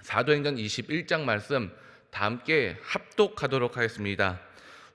사도행전 21장 말씀 다 함께 합독하도록 하겠습니다.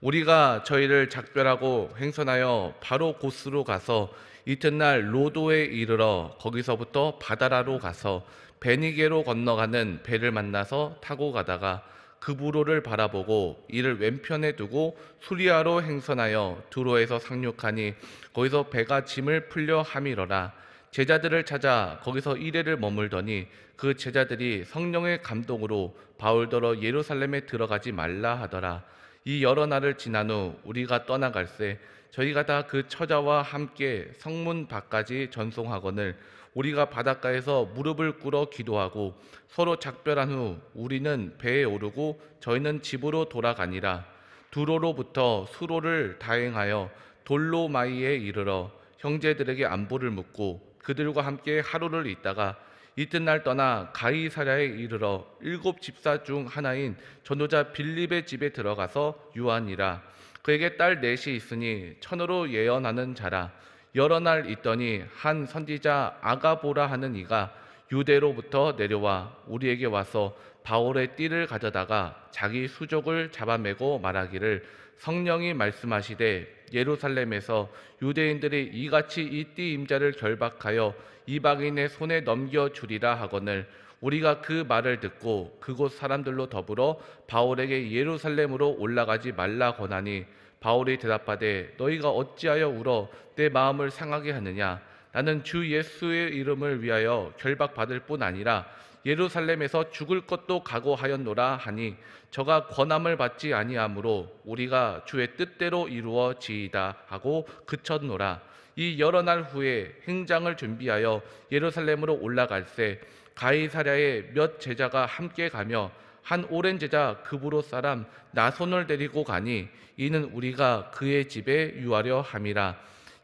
우리가 저희를 작별하고 행선하여 바로 고스로 가서 이튿날 로도에 이르러 거기서부터 바다라로 가서 베니게로 건너가는 배를 만나서 타고 가다가 그부로를 바라보고 이를 왼편에 두고 수리아로 행선하여 두로에서 상륙하니 거기서 배가 짐을 풀려 함이러라. 제자들을 찾아 거기서 이레를 머물더니 그 제자들이 성령의 감동으로 바울더러 예루살렘에 들어가지 말라 하더라. 이 여러 날을 지난 후 우리가 떠나갈새 저희가 다 그 처자와 함께 성문 밖까지 전송하거늘 우리가 바닷가에서 무릎을 꿇어 기도하고 서로 작별한 후 우리는 배에 오르고 저희는 집으로 돌아가니라. 두로로부터 수로를 다행하여 돌로마이에 이르러 형제들에게 안부를 묻고 그들과 함께 하루를 있다가 이튿날 떠나 가이사랴에 이르러 7 집사 중 하나인 전도자 빌립의 집에 들어가서 유하니라. 그에게 딸 넷이 있으니 천으로 예언하는 자라. 여러 날 있더니 한 선지자 아가보라 하는 이가 유대로부터 내려와 우리에게 와서 바울의 띠를 가져다가 자기 수족을 잡아매고 말하기를 성령이 말씀하시되 예루살렘에서 유대인들이 이같이 이 띠 임자를 결박하여 이방인의 손에 넘겨주리라 하거늘 우리가 그 말을 듣고 그곳 사람들로 더불어 바울에게 예루살렘으로 올라가지 말라 권하니 바울이 대답하되 너희가 어찌하여 울어 내 마음을 상하게 하느냐. 나는 주 예수의 이름을 위하여 결박받을 뿐 아니라 예루살렘에서 죽을 것도 각오하였노라 하니 저가 권함을 받지 아니하므로 우리가 주의 뜻대로 이루어지이다 하고 그쳤노라. 이 여러 날 후에 행장을 준비하여 예루살렘으로 올라갈새 가이사랴에 몇 제자가 함께 가며 한 오랜 제자 그브로 사람 나손을 데리고 가니 이는 우리가 그의 집에 유하려 함이라.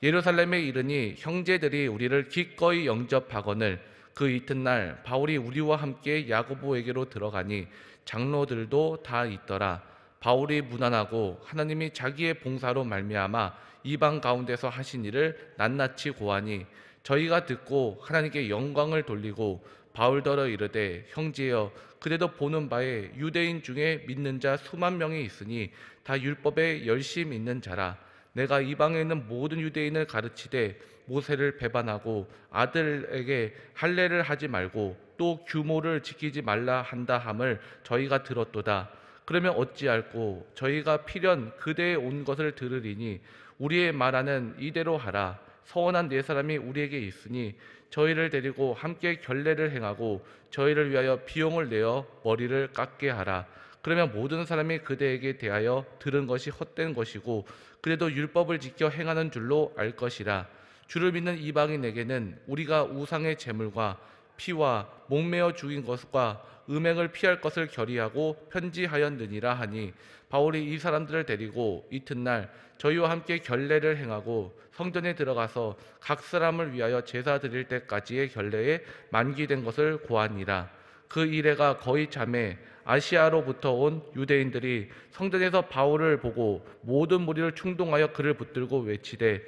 예루살렘에 이르니 형제들이 우리를 기꺼이 영접하거늘 그 이튿날 바울이 우리와 함께 야고보에게로 들어가니 장로들도 다 있더라. 바울이 무난하고 하나님이 자기의 봉사로 말미암아 이방 가운데서 하신 일을 낱낱이 고하니 저희가 듣고 하나님께 영광을 돌리고 바울더러 이르되 형제여 그래도 보는 바에 유대인 중에 믿는 자 수만 명이 있으니 다 율법에 열심 있는 자라. 내가 이방에 있는 모든 유대인을 가르치되 모세를 배반하고 아들에게 할례를 하지 말고 또 규모를 지키지 말라 한다 함을 저희가 들었도다. 그러면 어찌할꼬 저희가 필연 그대에 온 것을 들으리니 우리의 말하는 이대로 하라. 서원한 네 사람이 우리에게 있으니 저희를 데리고 함께 결례를 행하고 저희를 위하여 비용을 내어 머리를 깎게 하라. 그러면 모든 사람이 그대에게 대하여 들은 것이 헛된 것이고 그래도 율법을 지켜 행하는 줄로 알 것이라. 주를 믿는 이방인에게는 우리가 우상의 제물과 피와 목매어 죽인 것과 음행을 피할 것을 결의하고 편지하였느니라 하니 바울이 이 사람들을 데리고 이튿날 저희와 함께 결례를 행하고 성전에 들어가서 각 사람을 위하여 제사 드릴 때까지의 결례에 만기된 것을 고하니라. 그 이래가 거의 잠에 아시아로부터 온 유대인들이 성전에서 바울을 보고 모든 무리를 충동하여 그를 붙들고 외치되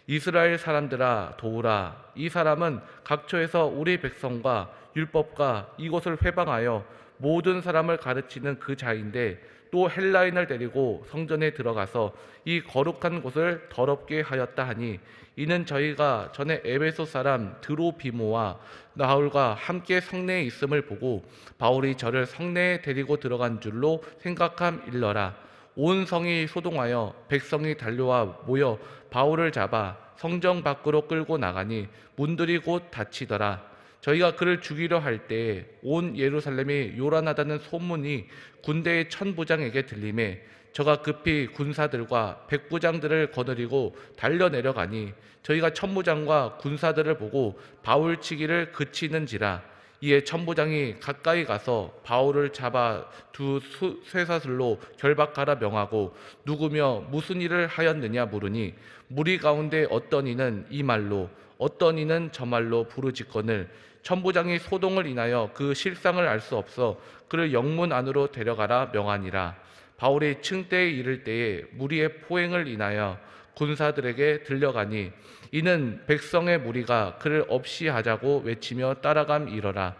이스라엘 사람들아 도우라. 이 사람은 각처에서 우리 백성과 율법과 이곳을 회방하여 모든 사람을 가르치는 그 자인데 또 헬라인을 데리고 성전에 들어가서 이 거룩한 곳을 더럽게 하였다 하니 이는 저희가 전에 에베소 사람 드로비모와 나홀과 함께 성내에 있음을 보고 바울이 저를 성내에 데리고 들어간 줄로 생각함일러라. 온 성이 소동하여 백성이 달려와 모여 바울을 잡아 성정 밖으로 끌고 나가니 문들이 곧 닫히더라. 저희가 그를 죽이려 할 때에 온 예루살렘이 요란하다는 소문이 군대의 천부장에게 들림에 저가 급히 군사들과 백부장들을 거느리고 달려 내려가니 저희가 천부장과 군사들을 보고 바울 치기를 그치는지라. 이에 천부장이 가까이 가서 바울을 잡아 두 쇠사슬로 결박하라 명하고 누구며 무슨 일을 하였느냐 물으니 무리 가운데 어떤 이는 이 말로 어떤 이는 저 말로 부르짖거늘 천부장이 소동을 인하여 그 실상을 알 수 없어 그를 영문 안으로 데려가라 명하니라. 바울이 층대에 이를 때에 무리의 포행을 인하여 군사들에게 들려가니 이는 백성의 무리가 그를 없이 하자고 외치며 따라감이러라.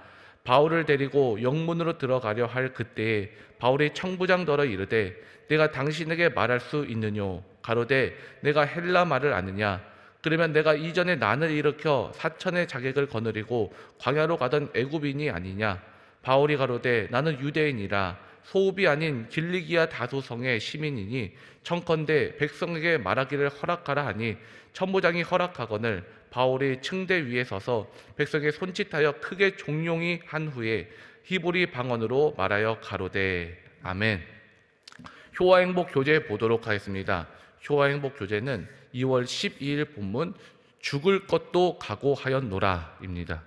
바울을 데리고 영문으로 들어가려 할 그때에 바울이 청부장더러 이르되 내가 당신에게 말할 수 있느뇨? 가로되 내가 헬라 말을 아느냐? 그러면 내가 이전에 난을 일으켜 사천의 자객을 거느리고 광야로 가던 애굽인이 아니냐? 바울이 가로되 나는 유대인이라 소읍이 아닌 길리기아 다소성의 시민이니 청컨대 백성에게 말하기를 허락하라 하니 천부장이 허락하거늘 바울이 층대 위에 서서 백성에 손짓하여 크게 종용이 한 후에 히브리 방언으로 말하여 가로되 아멘. 효화행복 교재 보도록 하겠습니다. 효화행복 교재는 2월 12일 본문 죽을 것도 각오하였노라입니다.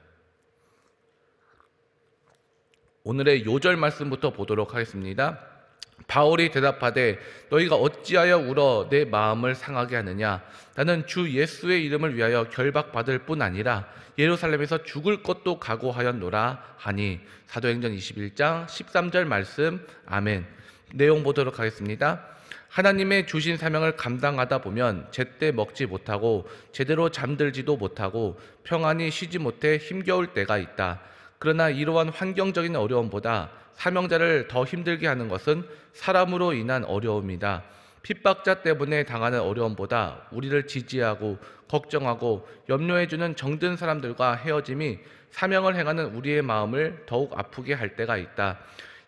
오늘의 요절 말씀부터 보도록 하겠습니다. 바울이 대답하되 너희가 어찌하여 울어 내 마음을 상하게 하느냐? 나는 주 예수의 이름을 위하여 결박받을 뿐 아니라 예루살렘에서 죽을 것도 각오하였노라 하니 사도행전 21장 13절 말씀. 아멘. 내용 보도록 하겠습니다. 하나님의 주신 사명을 감당하다 보면 제때 먹지 못하고 제대로 잠들지도 못하고 평안히 쉬지 못해 힘겨울 때가 있다. 그러나 이러한 환경적인 어려움보다 사명자를 더 힘들게 하는 것은 사람으로 인한 어려움이다. 핍박자 때문에 당하는 어려움보다 우리를 지지하고 걱정하고 염려해주는 정든 사람들과 헤어짐이 사명을 행하는 우리의 마음을 더욱 아프게 할 때가 있다.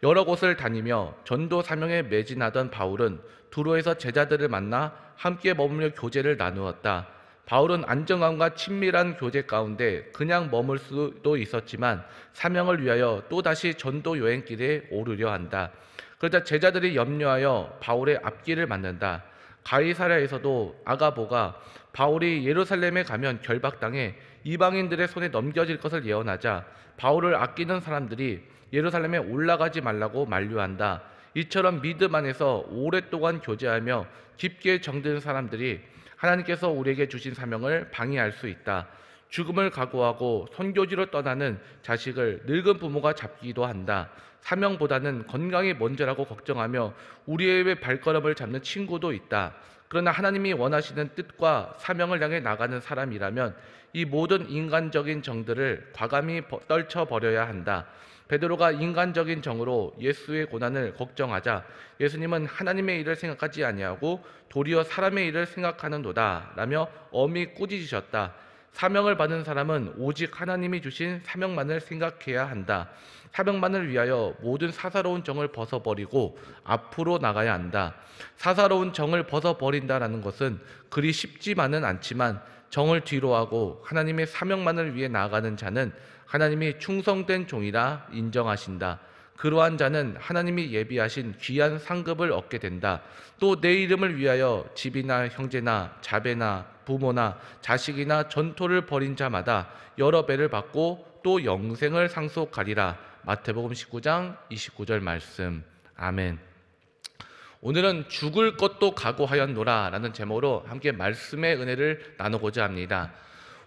여러 곳을 다니며 전도 사명에 매진하던 바울은 두로에서 제자들을 만나 함께 머물며 교제를 나누었다. 바울은 안정감과 친밀한 교제 가운데 그냥 머물 수도 있었지만 사명을 위하여 또다시 전도 여행길에 오르려 한다. 그러자 제자들이 염려하여 바울의 앞길을 막는다. 가이사랴에서도 아가보가 바울이 예루살렘에 가면 결박당해 이방인들의 손에 넘겨질 것을 예언하자 바울을 아끼는 사람들이 예루살렘에 올라가지 말라고 만류한다. 이처럼 믿음 안에서 오랫동안 교제하며 깊게 정든 사람들이 하나님께서 우리에게 주신 사명을 방해할 수 있다. 죽음을 각오하고 선교지로 떠나는 자식을 늙은 부모가 잡기도 한다. 사명보다는 건강이 먼저라고 걱정하며 우리의 발걸음을 잡는 친구도 있다. 그러나 하나님이 원하시는 뜻과 사명을 향해 나가는 사람이라면 이 모든 인간적인 정들을 과감히 떨쳐버려야 한다. 베드로가 인간적인 정으로 예수의 고난을 걱정하자 예수님은 하나님의 일을 생각하지 아니하고 도리어 사람의 일을 생각하는도다 라며 엄히 꾸짖으셨다. 사명을 받은 사람은 오직 하나님이 주신 사명만을 생각해야 한다. 사명만을 위하여 모든 사사로운 정을 벗어버리고 앞으로 나가야 한다. 사사로운 정을 벗어버린다라는 것은 그리 쉽지만은 않지만 정을 뒤로하고 하나님의 사명만을 위해 나아가는 자는 하나님이 충성된 종이라 인정하신다. 그러한 자는 하나님이 예비하신 귀한 상급을 얻게 된다. 또 내 이름을 위하여 집이나 형제나 자배나 부모나 자식이나 전토를 벌인 자마다 여러 배를 받고 또 영생을 상속하리라. 마태복음 19장 29절 말씀. 아멘. 오늘은 죽을 것도 각오하였노라 라는 제목으로 함께 말씀의 은혜를 나누고자 합니다.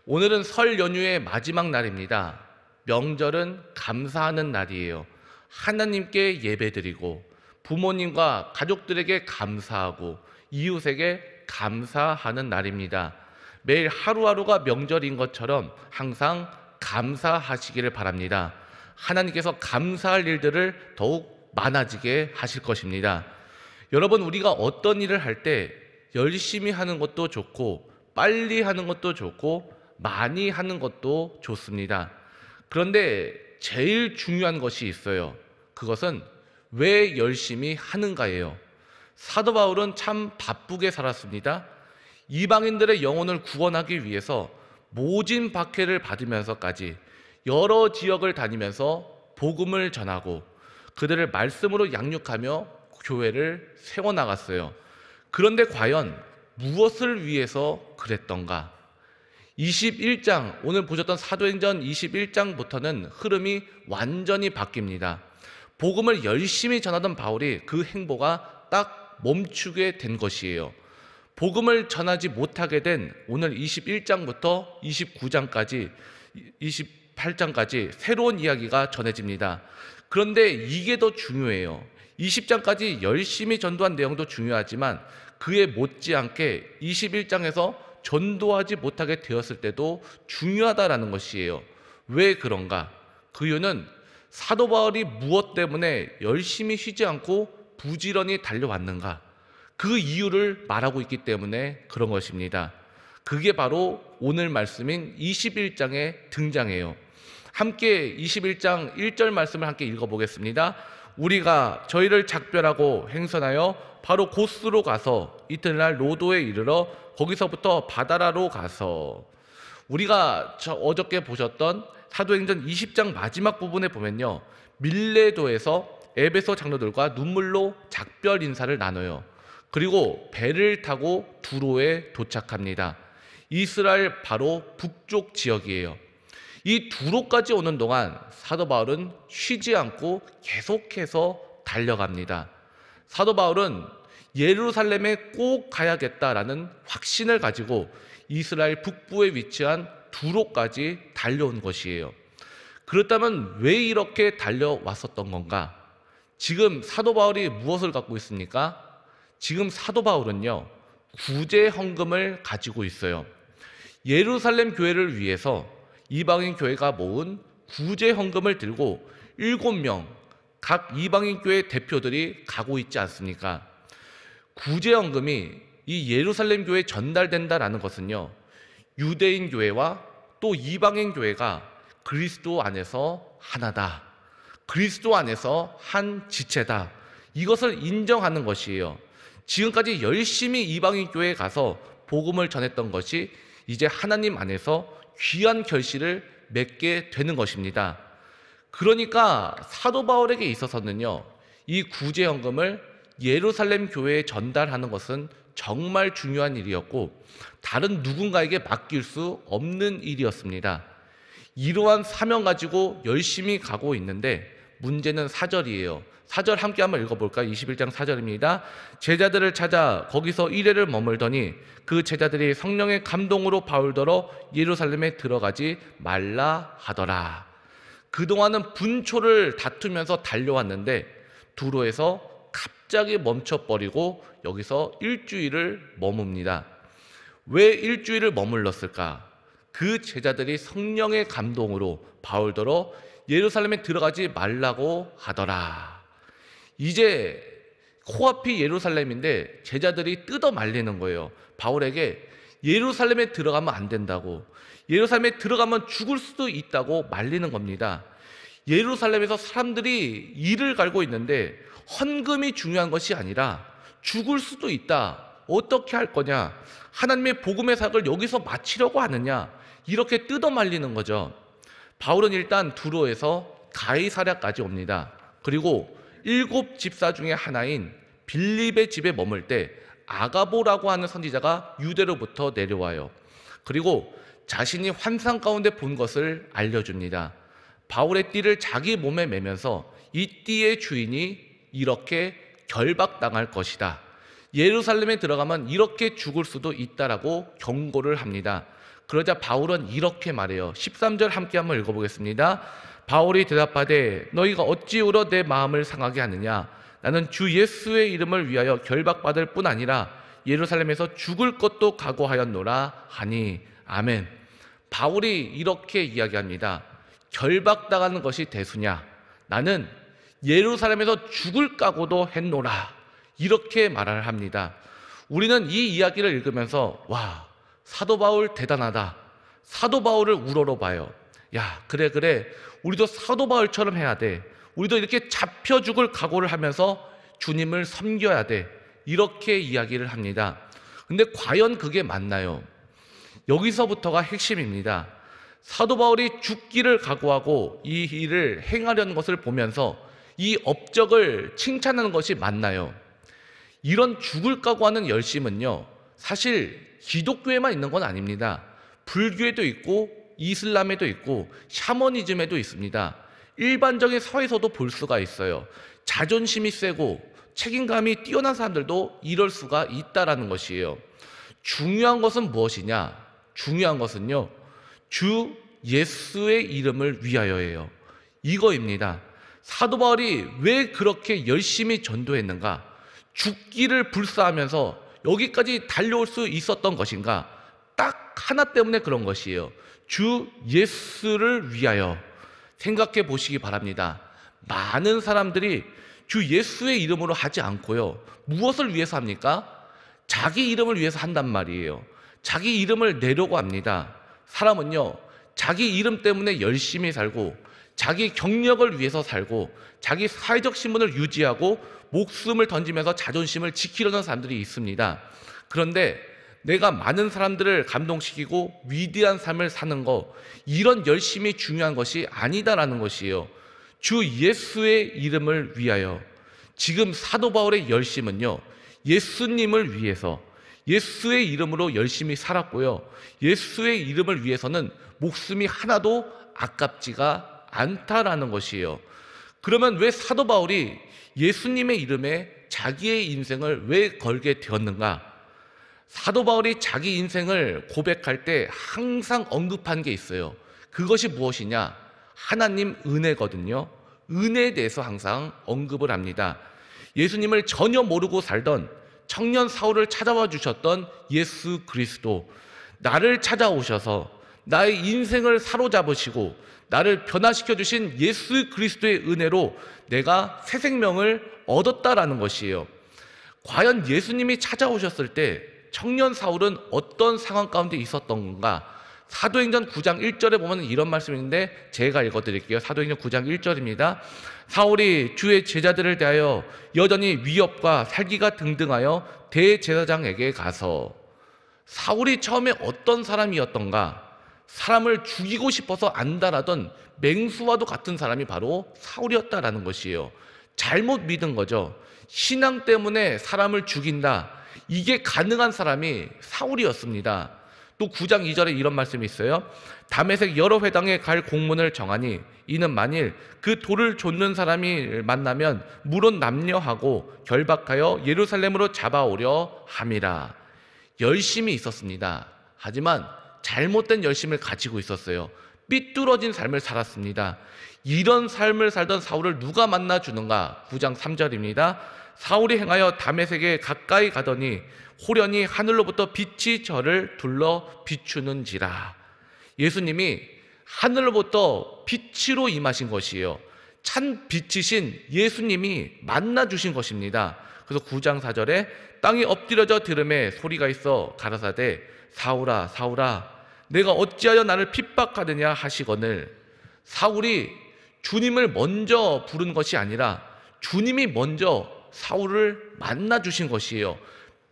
오늘은 설 연휴의 마지막 날입니다. 명절은 감사하는 날이에요. 하나님께 예배드리고 부모님과 가족들에게 감사하고 이웃에게 감사하는 날입니다. 매일 하루하루가 명절인 것처럼 항상 감사하시기를 바랍니다. 하나님께서 감사할 일들을 더욱 많아지게 하실 것입니다. 여러분, 우리가 어떤 일을 할 때 열심히 하는 것도 좋고 빨리 하는 것도 좋고 많이 하는 것도 좋습니다. 그런데 제일 중요한 것이 있어요. 그것은 왜 열심히 하는가예요. 사도 바울은 참 바쁘게 살았습니다. 이방인들의 영혼을 구원하기 위해서 모진 박해를 받으면서까지 여러 지역을 다니면서 복음을 전하고 그들을 말씀으로 양육하며 교회를 세워나갔어요. 그런데 과연 무엇을 위해서 그랬던가? 21장, 오늘 보셨던 사도행전 21장부터는 흐름이 완전히 바뀝니다. 복음을 열심히 전하던 바울이 그 행보가 딱 멈추게 된 것이에요. 복음을 전하지 못하게 된 오늘 21장부터 29장까지 28장까지 새로운 이야기가 전해집니다. 그런데 이게 더 중요해요. 20장까지 열심히 전도한 내용도 중요하지만 그에 못지않게 21장에서 전도하지 못하게 되었을 때도 중요하다라는 것이에요. 왜 그런가? 그 이유는 사도 바울이 무엇 때문에 열심히 쉬지 않고 부지런히 달려왔는가? 그 이유를 말하고 있기 때문에 그런 것입니다. 그게 바로 오늘 말씀인 21장에 등장해요. 함께 21장 1절 말씀을 함께 읽어보겠습니다. 우리가 저희를 작별하고 행선하여 바로 고스로 가서 이튿날 로도에 이르러 거기서부터 바다라로 가서, 우리가 어저께 보셨던 사도행전 20장 마지막 부분에 보면요, 밀레도에서 에베소 장로들과 눈물로 작별 인사를 나눠요. 그리고 배를 타고 두로에 도착합니다. 이스라엘 바로 북쪽 지역이에요. 이 두로까지 오는 동안 사도 바울은 쉬지 않고 계속해서 달려갑니다. 사도 바울은 예루살렘에 꼭 가야겠다라는 확신을 가지고 이스라엘 북부에 위치한 두로까지 달려온 것이에요. 그렇다면 왜 이렇게 달려왔었던 건가? 지금 사도 바울이 무엇을 갖고 있습니까? 지금 사도 바울은요, 구제 헌금을 가지고 있어요. 예루살렘 교회를 위해서 이방인 교회가 모은 구제 헌금을 들고 7명 각 이방인 교회 대표들이 가고 있지 않습니까? 구제 헌금이 이 예루살렘 교회에 전달된다라는 것은요, 유대인 교회와 또 이방인 교회가 그리스도 안에서 하나다, 그리스도 안에서 한 지체다, 이것을 인정하는 것이에요. 지금까지 열심히 이방인 교회에 가서 복음을 전했던 것이 이제 하나님 안에서 귀한 결실을 맺게 되는 것입니다. 그러니까 사도 바울에게 있어서는요, 이 구제헌금을 예루살렘 교회에 전달하는 것은 정말 중요한 일이었고 다른 누군가에게 맡길 수 없는 일이었습니다. 이러한 사명 가지고 열심히 가고 있는데 문제는 4절이에요. 4절 함께 한번 읽어볼까요? 21장 4절입니다. 제자들을 찾아 거기서 이레를 머물더니 그 제자들이 성령의 감동으로 바울더러 예루살렘에 들어가지 말라 하더라. 그동안은 분초를 다투면서 달려왔는데 두로에서 갑자기 멈춰버리고 여기서 일주일을 머뭅니다. 왜 일주일을 머물렀을까? 그 제자들이 성령의 감동으로 바울더러 예루살렘에 들어가지 말라고 하더라. 이제 코앞이 예루살렘인데 제자들이 뜯어 말리는 거예요. 바울에게 예루살렘에 들어가면 안 된다고, 예루살렘에 들어가면 죽을 수도 있다고 말리는 겁니다. 예루살렘에서 사람들이 이를 갈고 있는데 헌금이 중요한 것이 아니라 죽을 수도 있다, 어떻게 할 거냐, 하나님의 복음의 사역을 여기서 마치려고 하느냐, 이렇게 뜯어 말리는 거죠. 바울은 일단 두로에서 가이사랴까지 옵니다. 그리고 7 집사 중에 하나인 빌립의 집에 머물 때 아가보라고 하는 선지자가 유대로부터 내려와요. 그리고 자신이 환상 가운데 본 것을 알려줍니다. 바울의 띠를 자기 몸에 매면서 이 띠의 주인이 이렇게 결박당할 것이다, 예루살렘에 들어가면 이렇게 죽을 수도 있다라고 경고를 합니다. 그러자 바울은 이렇게 말해요. 13절 함께 한번 읽어보겠습니다. 바울이 대답하되 너희가 어찌 울어 내 마음을 상하게 하느냐, 나는 주 예수의 이름을 위하여 결박받을 뿐 아니라 예루살렘에서 죽을 것도 각오하였노라 하니. 아멘. 바울이 이렇게 이야기합니다. 결박당하는 것이 대수냐, 나는 예루살렘에서 죽을 각오도 했노라, 이렇게 말을 합니다. 우리는 이 이야기를 읽으면서 와, 사도 바울 대단하다, 사도 바울을 우러러 봐요. 야, 그래 우리도 사도 바울처럼 해야 돼, 우리도 이렇게 잡혀 죽을 각오를 하면서 주님을 섬겨야 돼, 이렇게 이야기를 합니다. 근데 과연 그게 맞나요? 여기서부터가 핵심입니다. 사도 바울이 죽기를 각오하고 이 일을 행하려는 것을 보면서 이 업적을 칭찬하는 것이 맞나요? 이런 죽을 각오하는 열심은요, 사실 기독교에만 있는 건 아닙니다. 불교에도 있고 이슬람에도 있고 샤머니즘에도 있습니다. 일반적인 사회에서도 볼 수가 있어요. 자존심이 세고 책임감이 뛰어난 사람들도 이럴 수가 있다라는 것이에요. 중요한 것은 무엇이냐? 중요한 것은요, 주 예수의 이름을 위하여예요. 이거입니다. 사도 바울이 왜 그렇게 열심히 전도했는가? 죽기를 불사하면서 여기까지 달려올 수 있었던 것인가? 딱 하나 때문에 그런 것이에요. 주 예수를 위하여. 생각해 보시기 바랍니다. 많은 사람들이 주 예수의 이름으로 하지 않고요, 무엇을 위해서 합니까? 자기 이름을 위해서 한단 말이에요. 자기 이름을 내려고 합니다. 사람은요, 자기 이름 때문에 열심히 살고, 자기 경력을 위해서 살고, 자기 사회적 신분을 유지하고 목숨을 던지면서 자존심을 지키려는 사람들이 있습니다. 그런데 내가 많은 사람들을 감동시키고 위대한 삶을 사는 거, 이런 열심이 중요한 것이 아니다라는 것이에요. 주 예수의 이름을 위하여. 지금 사도 바울의 열심은요, 예수님을 위해서, 예수의 이름으로 열심히 살았고요, 예수의 이름을 위해서는 목숨이 하나도 아깝지가 않다라는 것이에요. 그러면 왜 사도 바울이 예수님의 이름에 자기의 인생을 왜 걸게 되었는가? 사도 바울이 자기 인생을 고백할 때 항상 언급한 게 있어요. 그것이 무엇이냐? 하나님 은혜거든요. 은혜에 대해서 항상 언급을 합니다. 예수님을 전혀 모르고 살던 청년 사울을 찾아와 주셨던 예수 그리스도, 나를 찾아오셔서 나의 인생을 사로잡으시고 나를 변화시켜 주신 예수 그리스도의 은혜로 내가 새 생명을 얻었다라는 것이에요. 과연 예수님이 찾아오셨을 때 청년 사울은 어떤 상황 가운데 있었던 건가? 사도행전 9장 1절에 보면 이런 말씀이 있는데 제가 읽어드릴게요. 사도행전 9장 1절입니다. 사울이 주의 제자들을 대하여 여전히 위협과 살기가 등등하여 대제사장에게 가서, 사울이 처음에 어떤 사람이었던가? 사람을 죽이고 싶어서 안달하던 맹수와도 같은 사람이 바로 사울이었다라는 것이에요. 잘못 믿은 거죠. 신앙 때문에 사람을 죽인다, 이게 가능한 사람이 사울이었습니다. 또 9장 2절에 이런 말씀이 있어요. 다메섹 여러 회당에 갈 공문을 정하니 이는 만일 그 돌을 좇는 사람이 만나면 물론 남녀하고 결박하여 예루살렘으로 잡아오려 함이라. 열심이 있었습니다. 하지만 잘못된 열심을 가지고 있었어요. 삐뚤어진 삶을 살았습니다. 이런 삶을 살던 사울을 누가 만나주는가? 9장 3절입니다. 사울이 행하여 다메섹에 가까이 가더니 호련히 하늘로부터 빛이 저를 둘러 비추는지라. 예수님이 하늘로부터 빛으로 임하신 것이에요. 찬 빛이신 예수님이 만나주신 것입니다. 그래서 9장 4절에 땅이 엎드려져 들음에 소리가 있어 가라사대 사울아 사울아 내가 어찌하여 나를 핍박하느냐 하시거늘. 사울이 주님을 먼저 부른 것이 아니라 주님이 먼저 사울을 만나주신 것이에요.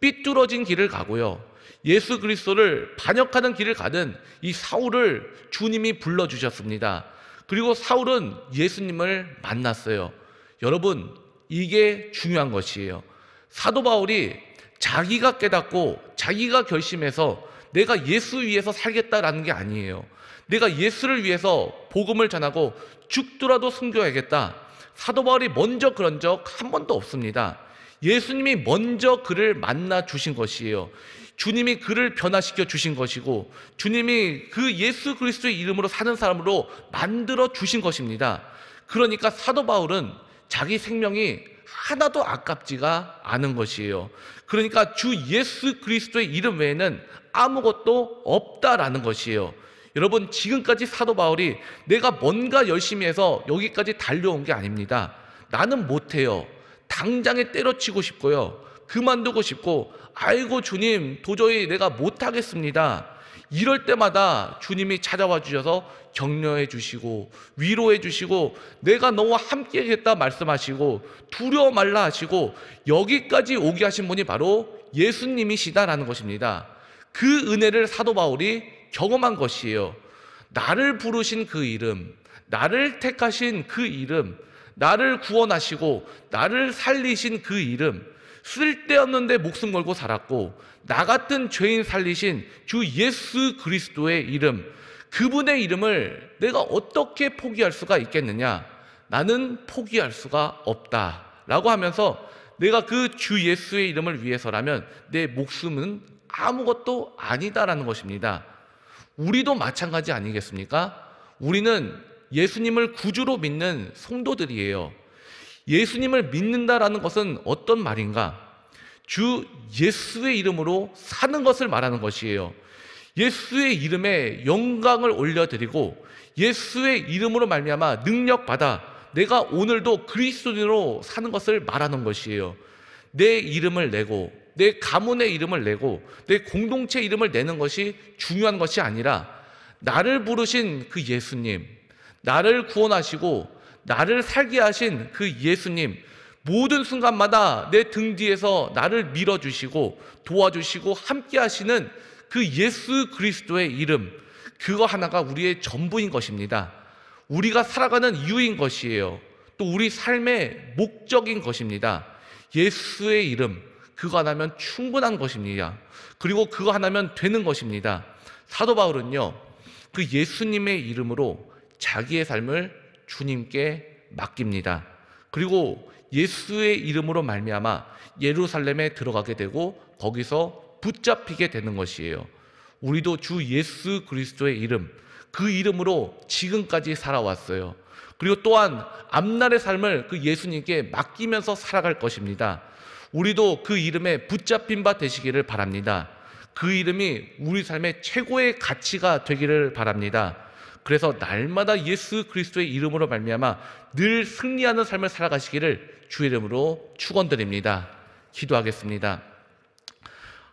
삐뚤어진 길을 가고요, 예수 그리스도를 반역하는 길을 가는 이 사울을 주님이 불러주셨습니다. 그리고 사울은 예수님을 만났어요. 여러분, 이게 중요한 것이에요. 사도 바울이 자기가 깨닫고 자기가 결심해서 내가 예수 위해서 살겠다라는 게 아니에요. 내가 예수를 위해서 복음을 전하고 죽더라도 순교하겠다, 사도 바울이 먼저 그런 적 한 번도 없습니다. 예수님이 먼저 그를 만나 주신 것이에요. 주님이 그를 변화시켜 주신 것이고 주님이 그 예수 그리스도의 이름으로 사는 사람으로 만들어 주신 것입니다. 그러니까 사도 바울은 자기 생명이 하나도 아깝지가 않은 것이에요. 그러니까 주 예수 그리스도의 이름 외에는 아무것도 없다라는 것이에요. 여러분, 지금까지 사도 바울이 내가 뭔가 열심히 해서 여기까지 달려온 게 아닙니다. 나는 못해요. 당장에 때려치고 싶고요, 그만두고 싶고, 아이고 주님 도저히 내가 못하겠습니다, 이럴 때마다 주님이 찾아와 주셔서 격려해 주시고 위로해 주시고 내가 너와 함께 하겠다 말씀하시고 두려워 말라 하시고 여기까지 오게 하신 분이 바로 예수님이시다라는 것입니다. 그 은혜를 사도 바울이 경험한 것이에요. 나를 부르신 그 이름, 나를 택하신 그 이름, 나를 구원하시고 나를 살리신 그 이름, 쓸데없는데 목숨 걸고 살았고 나 같은 죄인 살리신 주 예수 그리스도의 이름, 그분의 이름을 내가 어떻게 포기할 수가 있겠느냐? 나는 포기할 수가 없다 라고 하면서 내가 그 주 예수의 이름을 위해서라면 내 목숨은 아무것도 아니다라는 것입니다. 우리도 마찬가지 아니겠습니까? 우리는 예수님을 구주로 믿는 성도들이에요. 예수님을 믿는다라는 것은 어떤 말인가? 주 예수의 이름으로 사는 것을 말하는 것이에요. 예수의 이름에 영광을 올려드리고 예수의 이름으로 말미암아 능력받아 내가 오늘도 그리스도인으로 사는 것을 말하는 것이에요. 내 이름을 내고 내 가문의 이름을 내고 내 공동체 이름을 내는 것이 중요한 것이 아니라 나를 부르신 그 예수님, 나를 구원하시고 나를 살게 하신 그 예수님, 모든 순간마다 내 등 뒤에서 나를 밀어주시고 도와주시고 함께 하시는 그 예수 그리스도의 이름, 그거 하나가 우리의 전부인 것입니다. 우리가 살아가는 이유인 것이에요. 또 우리 삶의 목적인 것입니다. 예수의 이름, 그거 하나면 충분한 것입니다. 그리고 그거 하나면 되는 것입니다. 사도 바울은요, 그 예수님의 이름으로 자기의 삶을 주님께 맡깁니다. 그리고 예수의 이름으로 말미암아 예루살렘에 들어가게 되고 거기서 붙잡히게 되는 것이에요. 우리도 주 예수 그리스도의 이름, 그 이름으로 지금까지 살아왔어요. 그리고 또한 앞날의 삶을 그 예수님께 맡기면서 살아갈 것입니다. 우리도 그 이름에 붙잡힌 바 되시기를 바랍니다. 그 이름이 우리 삶의 최고의 가치가 되기를 바랍니다. 그래서 날마다 예수 그리스도의 이름으로 말미암아 늘 승리하는 삶을 살아가시기를 주의 이름으로 축원드립니다. 기도하겠습니다.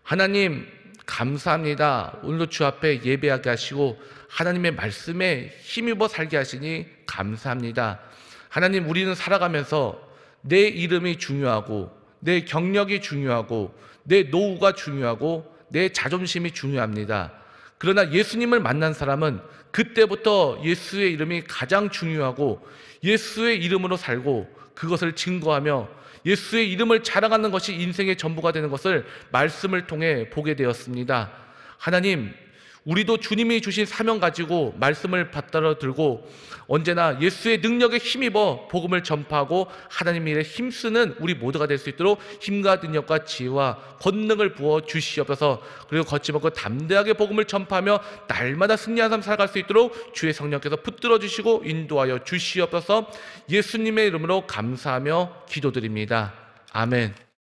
하나님 감사합니다. 오늘도 주 앞에 예배하게 하시고 하나님의 말씀에 힘입어 살게 하시니 감사합니다. 하나님, 우리는 살아가면서 내 이름이 중요하고 내 경력이 중요하고 내 노후가 중요하고 내 자존심이 중요합니다. 그러나 예수님을 만난 사람은 그때부터 예수의 이름이 가장 중요하고 예수의 이름으로 살고 그것을 증거하며 예수의 이름을 자랑하는 것이 인생의 전부가 되는 것을 말씀을 통해 보게 되었습니다. 하나님, 우리도 주님이 주신 사명 가지고 말씀을 받들어 들고 언제나 예수의 능력에 힘입어 복음을 전파하고 하나님의 일에 힘쓰는 우리 모두가 될 수 있도록 힘과 능력과 지혜와 권능을 부어 주시옵소서. 그리고 거침없고 담대하게 복음을 전파하며 날마다 승리하는 삶 살아갈 수 있도록 주의 성령께서 붙들어 주시고 인도하여 주시옵소서. 예수님의 이름으로 감사하며 기도드립니다. 아멘.